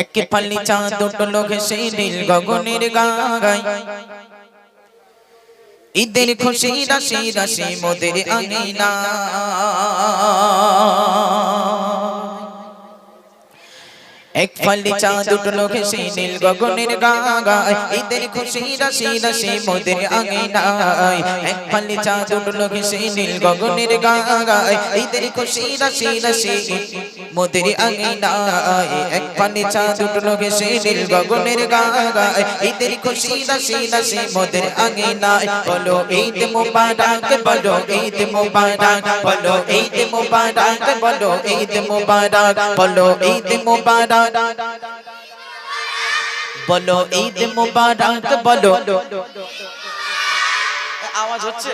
এক ফালি চাঁদ উঠলো ঘেঁষে নীল গগনের গায়, ঈদের খুশি রাশি রাশি মোদের আঙিনা। এক ফালি চাঁদ উঠলো ঘেঁষে নীল গগনের গায়, ঈদের খুশি রাশি রাশি মোদের আঙিনায়। এক ফালি চাঁদ উঠলো ঘেঁষে নীল গগনের গায়, ঈদের খুশি রাশি রাশি মোদের আঙিনায়। এক ফালি চাঁদ উঠলো ঘেঁষে নীল গগনের গায়, ঈদের খুশি রাশি রাশি মোদের আঙিনায়। বলো ঈদ মুবারক, বলো ঈদ মুবারক, বলো ঈদ মুবারক, বলো ঈদ মুবারক, বলো ঈদ মুবারক, বলো ঈদ মুবারক, বলো। আওয়াজ হচ্ছে?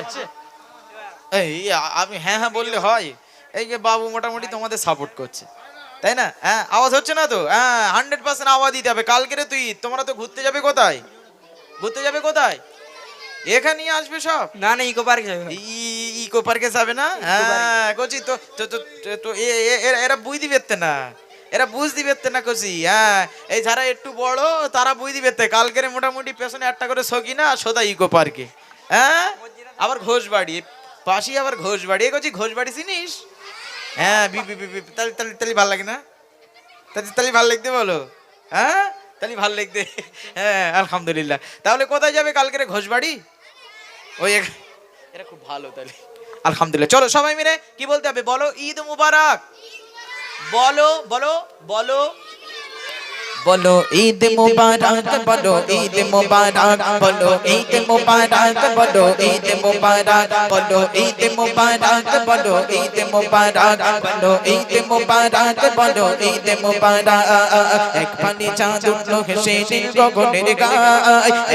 এই আমি হ্যাঁ হ্যাঁ বললে হয়? এই যে বাবু মোটামুটি তোমাদের সাপোর্ট করছে, তাই না? হ্যাঁ, আওয়াজ হচ্ছে না তো? হ্যাঁ, 100% আওয়াজ দিতে হবে। কালকে রে তুই তোমরা তো ঘুরতে যাবে কোথায়? ঘুরতে যাবে কোথায়? এখানেই আসবে সব? না না, ইকো পার্কে যাবে। ইকো পার্কে যাবে না? হ্যাঁ কচি তো তো তো তো এরা বুঝ দিবে না, এরা বুঝ দিবে না কচি। হ্যাঁ, এই যারা একটু বড় তারা বুঝ দিবে। কালকে মোটামুটি পেছনে একটা করে সকিনা সোদা ইকো পার্কে। হ্যাঁ, আবার ঘোষবাড়ি পাশি, আবার ঘোষবাড়ি। কচি ঘোষবাড়ি চিনিস? হ্যাঁ, তালি তালি তালি ভাল লাগে না? তালি ভাল লাগতে বলো। হ্যাঁ, তালি ভাল লাগতে। হ্যাঁ, আলহামদুলিল্লাহ। তাহলে কোথায় যাবে কালকে? ঘোষবাড়ি। ওই এটা খুব ভালো তাহলে, আলহামদুলিল্লাহ। চলো সবাই মিলে কি বলতে হবে? বলো ঈদ মুবারক, বলো বলো বলো বলো ঈদ মুবারক, বলো ঈদ মুবারক, বলো ঈদ মুবারক, বলো ঈদ মুবারক, বলো ঈদ মুবারক, বলো ঈদ মুবারক, বলো ঈদ মুবারক, বলো ঈদ মুবারক। এক ফালি চাঁদ উঠলো ঘেঁষে নীল গগনের গায়,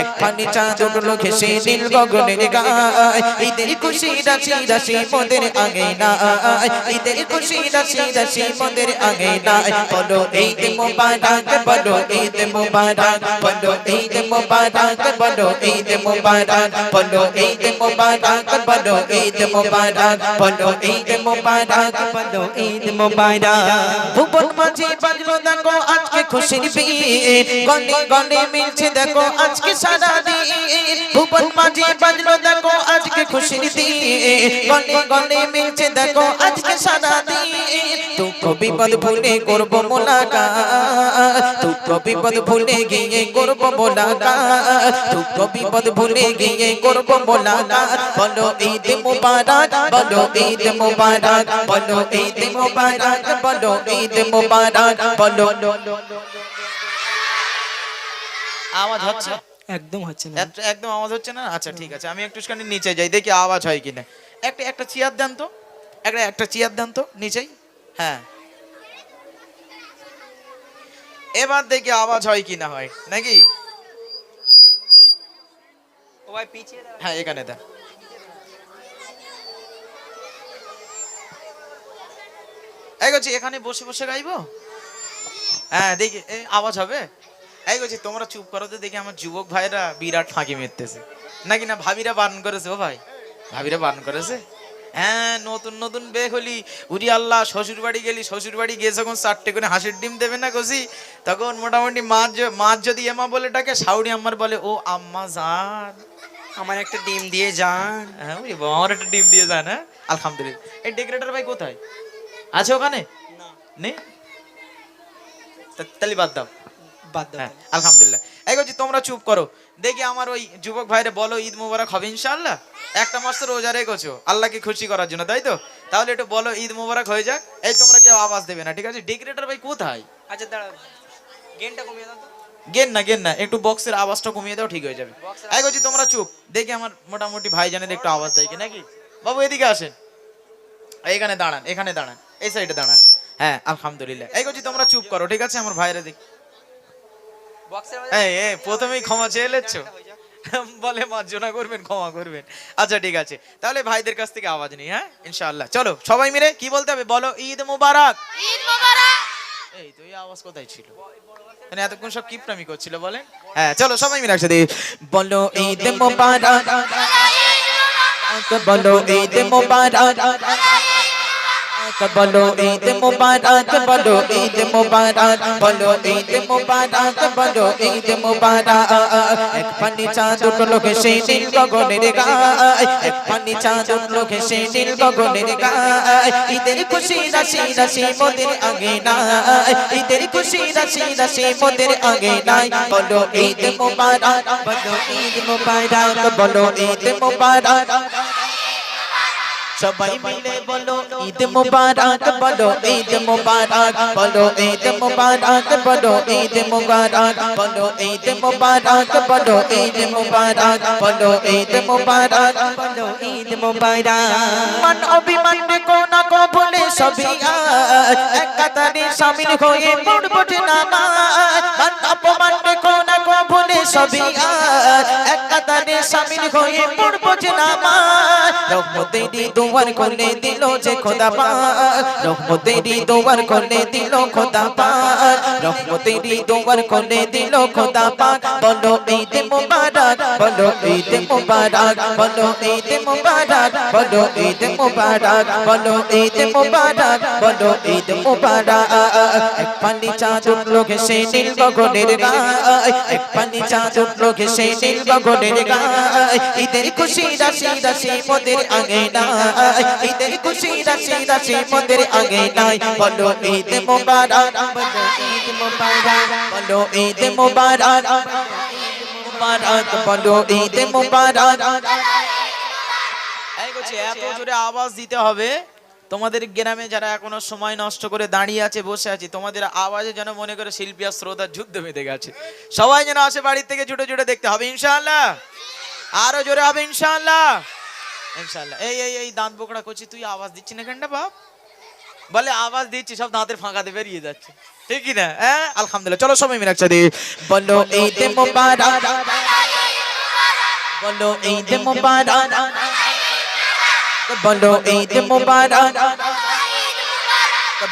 এক ফালি চাঁদ উঠলো ঘেঁষে নীল গগনের গায়, ঈদের খুশি রাশি রাশি মোদের আঙিনায়, ঈদের খুশি রাশি রাশি মোদের আঙিনায়। বলো ঈদ মুবারক, বলো ঈদ মুবারক, বলো ঈদ মুবারক, বলো ঈদ মুবারক, বলো ঈদ মুবারক, বলো ঈদ মুবারক, বলো ঈদ মুবারক, বলো ঈদ মুবারক। ভুবন মাঝি বাজলো দেখো আজকে খুশির বীর, গনে গনে মিলছে দেখো আজকে সারা দিন। ভুবন মাঝি বাজলো দেখো আজকে খুশির দিন, গনে গনে মিলছে দেখো আজকে সারা দিন। দুঃখ বিপদ ভুলে করবো মোলাকাত, দুঃখ বিপদ ভুলে গিয়ে করবো মোলাকাত, দুঃখ বিপদ ভুলে গিয়ে করবো মোলাকাত। বলো ঈদ মুবারক, বলো ঈদ মুবারক, বলো ঈদ মুবারক, বলো ঈদ মুবারক, বলো। আওয়াজ হচ্ছে? একদম হচ্ছে না। একদম আওয়াজ হচ্ছে না? আচ্ছা ঠিক আছে, আমি একটু নিচে যাই দেখি আওয়াজ হয় কিনা। একটা চেয়ার দেন তো, একটা চেয়ার দেন তো নিচেই। হ্যাঁ, এবার দেখি আওয়াজ হয় কি না হয় নাকি। ও ভাই পিছিয়ে দাও। হ্যাঁ, এখানে দেন। এই গেছি এখানে বসে বসে গাইবো। হ্যাঁ দেখি আওয়াজ হবে। এই গেছি তোমরা চুপ করো তো দেখি, আমার যুবক ভাইরা বিরাট ফাঁকি মেরতেছে নাকি না? ভাবিরা বারণ করেছে? ও ভাই, ভাবিরা বারণ করেছে? হ্যাঁ, নতুন নতুন বে হলি উরি আল্লাহ, শ্বশুর বাড়ি গেলি, শ্বশুর বাড়ি গিয়ে যখন 4টে করে হাঁসের ডিম দেবে না কষি, তখন মোটামুটি মাছ যদি এমা বলে ডাকে, শাউরি আম্মার বলে ও আম্মা জান, আমার একটা ডিম দিয়ে যান। হ্যাঁ আমার একটা ডিম দিয়ে যান। হ্যাঁ, আলহামদুলিল্লাহ। এই ডেকোরেটর ভাই কোথায় আছে? ওখানে নেই? তালি বাদ দাও, বাদ দাও। হ্যাঁ, আলহামদুলিল্লাহ। এই গেছি তোমরা চুপ করো দেখি, আমার ওই যুবক ভাইরে বলো ঈদ মুবারক হবে ইনশাআল্লাহ। একটা মাস তো রোজা রেখেছো আল্লাহকে খুশি করার জন্য, তাই তো? তাহলে একটু বলো ঈদ মুবারক হয়ে যাক। এই তোমরা কেউ আওয়াজ দেবে না, ঠিক আছে? ডেকোরেটর ভাই কোথায়? আচ্ছা দাঁড়াও, গেনটা কমিয়ে দাও তো। গেন না, একটু বক্সের আওয়াজটা কমিয়ে দাও, ঠিক হয়ে যাবে। এই গেছি তোমরা চুপ দেখি, আমার মোটামুটি ভাইজানের একটু আওয়াজ দেয় কি নাকি। বাবু এদিকে আসেন, এইখানে দাঁড়ান, এখানে দাঁড়ান, এই সাইডে দাঁড়ান। হ্যাঁ, আলহামদুলিল্লাহ। এই গেছি তোমরা চুপ করো, ঠিক আছে? আমার ভাইরা দেখি। প্রথমেই ক্ষমা চেয়ে লেচ্ছ, বলে মার্জনা করবেন, ক্ষমা করবেন। আচ্ছা ঠিক আছে, তাহলে ভাইদের কাছ থেকে আওয়াজ নেই। হ্যাঁ ইনশাআল্লাহ। চলো সবাই মিলে কি বলতে হবে? বলো ঈদ মুবারক, ঈদ মুবারক। এই তো এই আওয়াজ কোথায় ছিল? মানে এতক্ষণ সব কিপটামি করছিল বলেন। হ্যাঁ চলো সবাই মিলে একসাথে বলো ঈদ মুবারক, বলো ঈদ মুবারক, বলো ঈদ মুবারক বলো ঈদ মুবারক বলো ঈদ মুবারক বলো ঈদ মুবারক এক পানি চাঁদ উঠলো ঘেঁষে নীল গগনের গায় এক পানি চাঁদ উঠলো ঘেঁষে নীল গগনের গায় ঈদের খুশি রাশি রাশি মোদের আগে নাই ঈদের খুশি রাশি রাশি মোদের আগে নাই বলো ঈদ মুবারক বলো ঈদ মুবারক বলো ঈদ মুবারক সবাই মিলে বলো ঈদ মুবারক বলো ঈদ মুবারক বলো ঈদ মুবারক বলো ঈদ মুবারক বলো ঈদ মুবারক বলো ঈদ মুবারক বলো ঈদ মুবারক বলো ঈদ মুবারক মান অভিমান কো না কো বলে সবই এক কাতারে শামিল হয়ে পড়ব নামাজ মান অপমান কো না কো বলে সবই এক কাতারে শামিল হয়ে পড়ব নামাজ রহমতেরই দুয়ার খুলে দিল যে খোদা পাক রহমতেরই দুয়ার খুলে দিল খোদা পাক রহমতেরই দুয়ার খুলে দিল খোদা পাক বলো ঈদ মুবারক বলো ঈদ মুবারক বলো ঈদ মুবারক বলো ঈদ মুবারক বলো ঈদ মুবারক বলো ঈদ মুবারক এক পানি চাঁদ উঠলো ঘেঁষে নীল গগনের গায় এক পানি চাঁদ উঠলো ঘেঁষে নীল গগনের গায় ঈদের খুশি রাশি রাশি মোদের আগে নাই ঈদের খুশি রাশি রাশি মোদের আগে নাই বলো ঈদ মুবারক বলো ঈদ মুবারক বলো ঈদ মুবারক মুবারক বলো ঈদ মুবারক এই করছি এত জোরে আওয়াজ দিতে হবে তোমাদের গ্রামে যারা এখনো সময় নষ্ট করে দাঁড়িয়ে আছে বসে আছে তোমাদের আওয়াজে যেন মনে করে শিল্পী আর শ্রোতার যুদ্ধ বেঁধে গেছে সবাই যেন আসে বাড়ির থেকে ছুটে ছুটে দেখতে হবে ইনশাআল্লাহ আরো জোরে হবে ইনশাআল্লাহ ইনশাআল্লাহ এই এই এই দাঁত বোকড়া করছি তুই আওয়াজ দিচ্ছি না কেনটা বাপ বলে আওয়াজ দিচ্ছি সব দাঁতের ফাঁকাতে বেরিয়ে যাচ্ছে ঠিক কি না হ্যাঁ আলহামদুলিল্লাহ চলো সবাই মিলে একসাথে বলো ঈদ মুবারক বলো ঈদ মুবারক বলো ঈদ মুবারক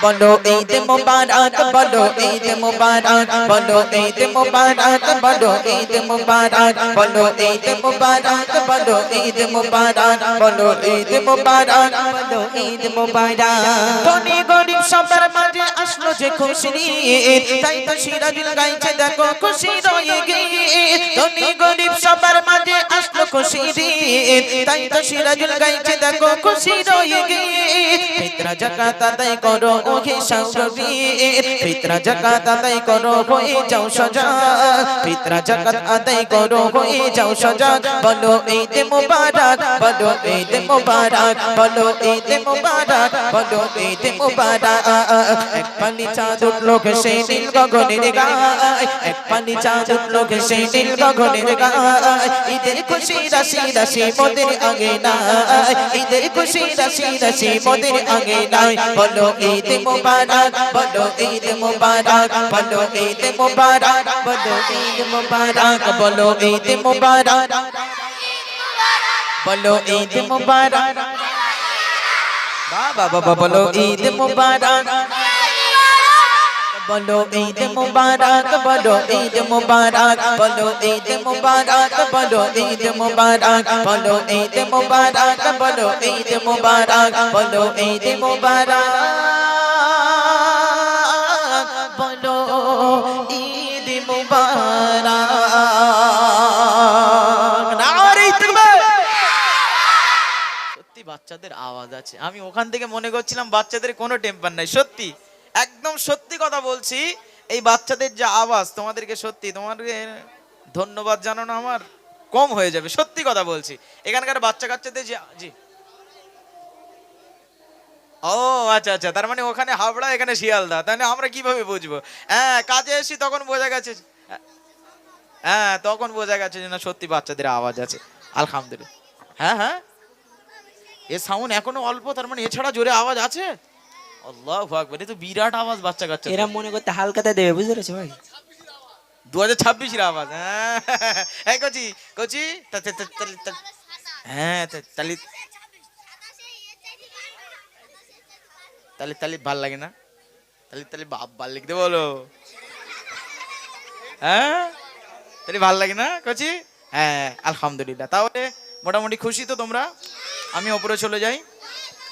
বলো ঈদ মুবারক বলো ঈদ মুবারক বলো ঈদ মুবারক বলো ঈদ মুবারক বলো ঈদ মুবারক বলো ঈদ মুবারক বলো ঈদ মুবারক বলো ঈদ মুবারক ধনী গরিব সবার মাঝে আসলো যে খুশি ঈদ তাই তো সিরাজুল গাইছে দেখো খুশি রয়ে গীত ধনী গরিব সবার মাঝে আসলো খুশি ঈদ তাই তো সিরাজুল গাইছে দেখো খুশি রয়ে গীত ফিতরা যাকাত আদায় করো ওহে শাওরবীর ফিতরা যাকাত আদায় করো হয়ে যাও সজাগ ফিতরা যাকাত আদায় করো হয়ে যাও সজাগ বলো ঈদ মুবারক বলো ঈদ মুবারক বলো ঈদ মুবারক বলো ঈদ মুবারক এক পানি চাঁদ উঠলো ঘেঁষে নীল গগনের গায় এক পানি চাঁদ উঠলো ঘেঁষে নীল গগনের গায় ঈদের খুশি রাশি রাশি মোদের আগে নাই ঈদের খুশি রাশি রাশি মোদের আগে নাই বলো ঈদ মুবারক বলো ঈদ মুবারক বলো ঈদ মুবারক বলো ঈদ মুবারক বলো ঈদ মুবারক বলো ঈদ মুবারক বাবা বাবা বলো ঈদ মুবারক বলো ঈদ মুবারক বলো ঈদ মুবারক বলো ঈদ মুবারক বলো ঈদ মুবারক বলো ঈদ মুবারক বলো ঈদ মুবারক বলো ঈদ মুবারক বলো ঈদ মুবারক নারে তাকবীর সত্যি বাচ্চাদের আওয়াজ আছে আমি ওখান থেকে মনে করছিলাম বাচ্চাদের কোনো টেম্পার নাই সত্যি একদম সত্যি কথা বলছি এই বাচ্চাদের যে আওয়াজ তোমাদেরকে সত্যি তোমাদেরকে ধন্যবাদ জানানো আমার কম হয়ে যাবে সত্যি কথা বলছি এখানকার বাচ্চা কাচ্চাদের জি ও আচ্ছা আচ্ছা তার মানে ওখানে হাবড়া এখানে শিয়ালদা তাহলে আমরা কিভাবে বুঝবো হ্যাঁ কাজে এসি তখন বোঝা গেছে হ্যাঁ তখন বোঝা গেছে যে না সত্যি বাচ্চাদের আওয়াজ আছে আলহামদুলিল্লাহ হ্যাঁ হ্যাঁ এ সাউন্ড এখনো অল্প তার মানে এছাড়া জোরে আওয়াজ আছে আল্লাহু আকবার এ তো বিরাট আওয়াজ বাচ্চা কাচ্চা এরা মনে করতে হালকাতে দেবে বুঝতে পেরেছো ভাই 2026 এর আওয়াজ হ্যাঁ এই কোচি কোচি হ্যাঁ তালি তালি তালি ভাল লাগে না তালি তালি বাপ ভাল লিখতে বলো হ্যাঁ তালি ভাল লাগে না কোচি হ্যাঁ আলহামদুলিল্লাহ তাহলে মোটামুটি খুশি তো তোমরা আমি উপরে চলে যাই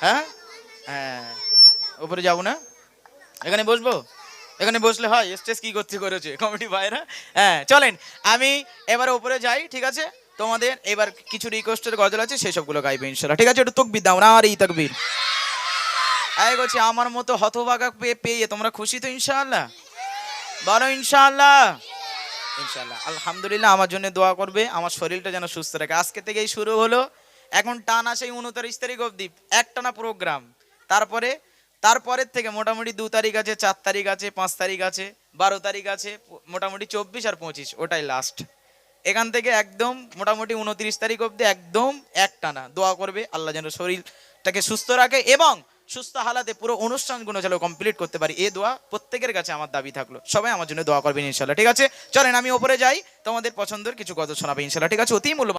হ্যাঁ হ্যাঁ উপরে যাবো না, এখানে বসবো, এখানে বসলে হয়? স্টেজ কি করতে করেছে কমিটি ভাইরা। হ্যাঁ চলেন আমি এবার উপরে যাই, ঠিক আছে? তোমাদের এবার কিছু রিকোয়েস্টের গজল আছে, সেই সবগুলো গাইবে ইনশাল্লাহ, ঠিক আছে? একটু তকবির দাও না, আর এই তকবির এই করছি। আমার মতো হতভাগা পেয়ে তোমরা খুশি তো ইনশাআল্লাহ? বলো ইনশাআল্লাহ। ইনশাআল্লাহ আলহামদুলিল্লাহ। আমার জন্য দোয়া করবে, আমার শরীরটা যেন সুস্থ রাখে। আজকে থেকেই শুরু হলো, এখন টানা সেই 29 তারিখ অবধি একটানা প্রোগ্রাম। তারপরের থেকে মোটামুটি 2 তারিখ আছে, 4 তারিখ আছে, 5 তারিখ আছে, 12 তারিখ আছে, মোটামুটি 24 আর 25 ওটাই লাস্ট। এখান থেকে একদম মোটামুটি 29 তারিখ অবধি একদম একটানা দোয়া করবে, আল্লাহ যেন শরীরটাকে সুস্থ রাখে এবং সুস্থ হালাতে পুরো অনুষ্ঠানগুলো যেন কমপ্লিট করতে পারি। এই দোয়া প্রত্যেকের কাছে আমার দাবি থাকলো, সবাই আমার জন্য দোয়া করবেন ইনশাল্লাহ, ঠিক আছে? চলেন আমি উপরে যাই, তোমাদের পছন্দের কিছু গজল শোনাবে ইনশাল্লাহ, ঠিক আছে? অতি মূল্যবান।